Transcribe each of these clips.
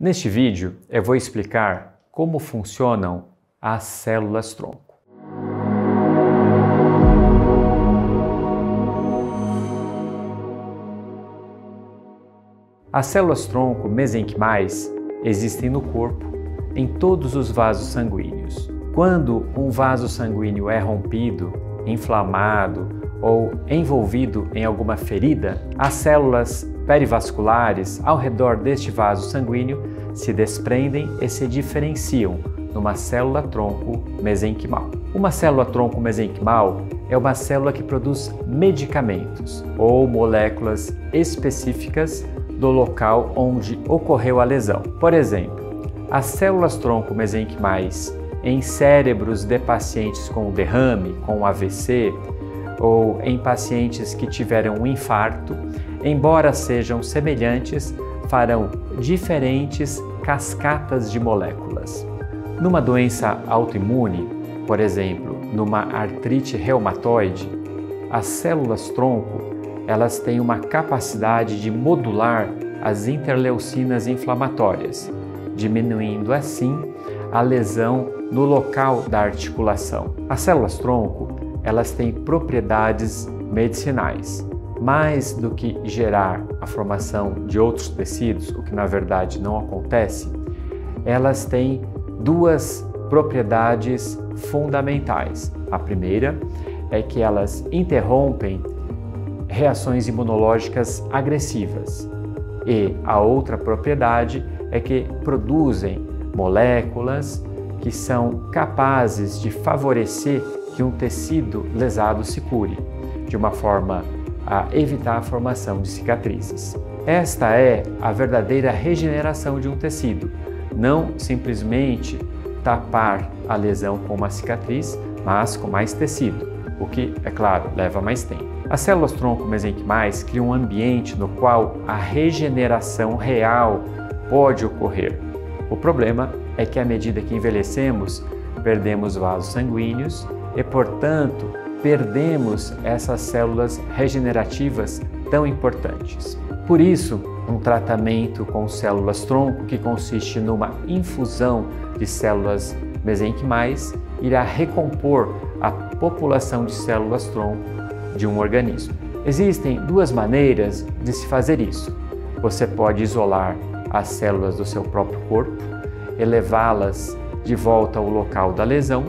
Neste vídeo eu vou explicar como funcionam as células-tronco. As células-tronco mesenquimais existem no corpo, em todos os vasos sanguíneos. Quando um vaso sanguíneo é rompido, inflamado ou envolvido em alguma ferida, as células perivasculares ao redor deste vaso sanguíneo se desprendem e se diferenciam numa célula-tronco mesenquimal. Uma célula-tronco mesenquimal é uma célula que produz medicamentos ou moléculas específicas do local onde ocorreu a lesão. Por exemplo, as células-tronco mesenquimais em cérebros de pacientes com derrame, com AVC, ou em pacientes que tiveram um infarto, embora sejam semelhantes, farão diferentes cascatas de moléculas. Numa doença autoimune, por exemplo, numa artrite reumatoide, as células-tronco, elas têm uma capacidade de modular as interleucinas inflamatórias, diminuindo assim a lesão no local da articulação. As células-tronco, elas têm propriedades medicinais. Mais do que gerar a formação de outros tecidos, o que na verdade não acontece, elas têm duas propriedades fundamentais. A primeira é que elas interrompem reações imunológicas agressivas. E a outra propriedade é que produzem moléculas que são capazes de favorecer que um tecido lesado se cure, de uma forma a evitar a formação de cicatrizes. Esta é a verdadeira regeneração de um tecido, não simplesmente tapar a lesão com uma cicatriz, mas com mais tecido, o que, é claro, leva mais tempo. As células-tronco mesenquimais criam um ambiente no qual a regeneração real pode ocorrer. O problema é que à medida que envelhecemos, perdemos vasos sanguíneos e, portanto, perdemos essas células regenerativas tão importantes. Por isso, um tratamento com células-tronco, que consiste numa infusão de células mesenquimais, irá recompor a população de células-tronco de um organismo. Existem duas maneiras de se fazer isso. Você pode isolar as células do seu próprio corpo e levá-las de volta ao local da lesão,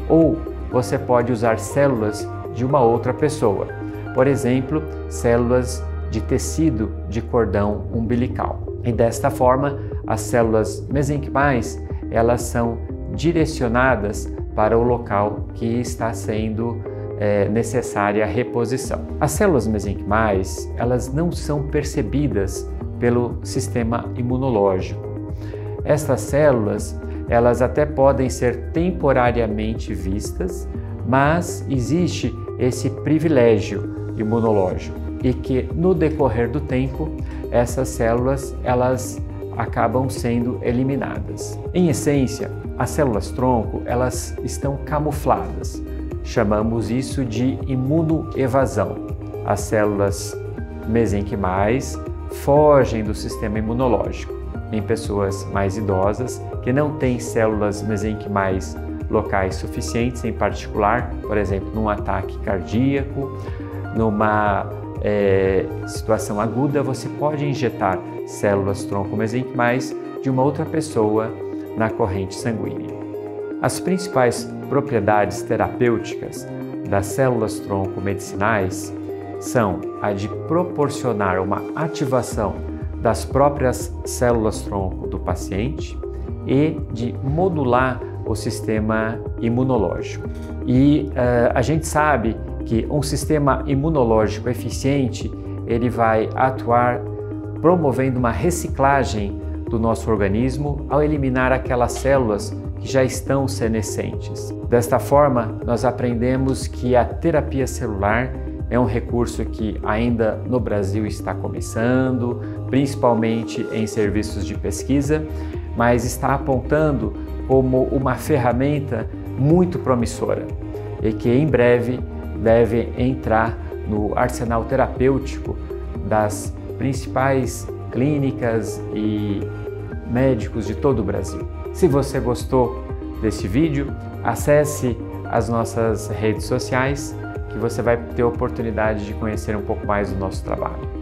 ou você pode usar células de uma outra pessoa, por exemplo, células de tecido de cordão umbilical. E desta forma, as células mesenquimais, elas são direcionadas para o local que está sendo necessária a reposição. As células mesenquimais, elas não são percebidas pelo sistema imunológico. Estas células, elas até podem ser temporariamente vistas, mas existe esse privilégio imunológico e que no decorrer do tempo essas células elas acabam sendo eliminadas. Em essência, as células-tronco elas estão camufladas. Chamamos isso de imunoevasão. As células mesenquimais fogem do sistema imunológico. Em pessoas mais idosas que não têm células mesenquimais locais suficientes, em particular, por exemplo, num ataque cardíaco, numa situação aguda, você pode injetar células-tronco mesenquimais de uma outra pessoa na corrente sanguínea. As principais propriedades terapêuticas das células-tronco medicinais são a de proporcionar uma ativação das próprias células-tronco do paciente e de modular o sistema imunológico. E a gente sabe que um sistema imunológico eficiente, ele vai atuar promovendo uma reciclagem do nosso organismo ao eliminar aquelas células que já estão senescentes. Desta forma, nós aprendemos que a terapia celular é um recurso que ainda no Brasil está começando, principalmente em serviços de pesquisa, mas está apontando como uma ferramenta muito promissora e que em breve deve entrar no arsenal terapêutico das principais clínicas e médicos de todo o Brasil. Se você gostou deste vídeo, acesse as nossas redes sociais que você vai ter a oportunidade de conhecer um pouco mais do nosso trabalho.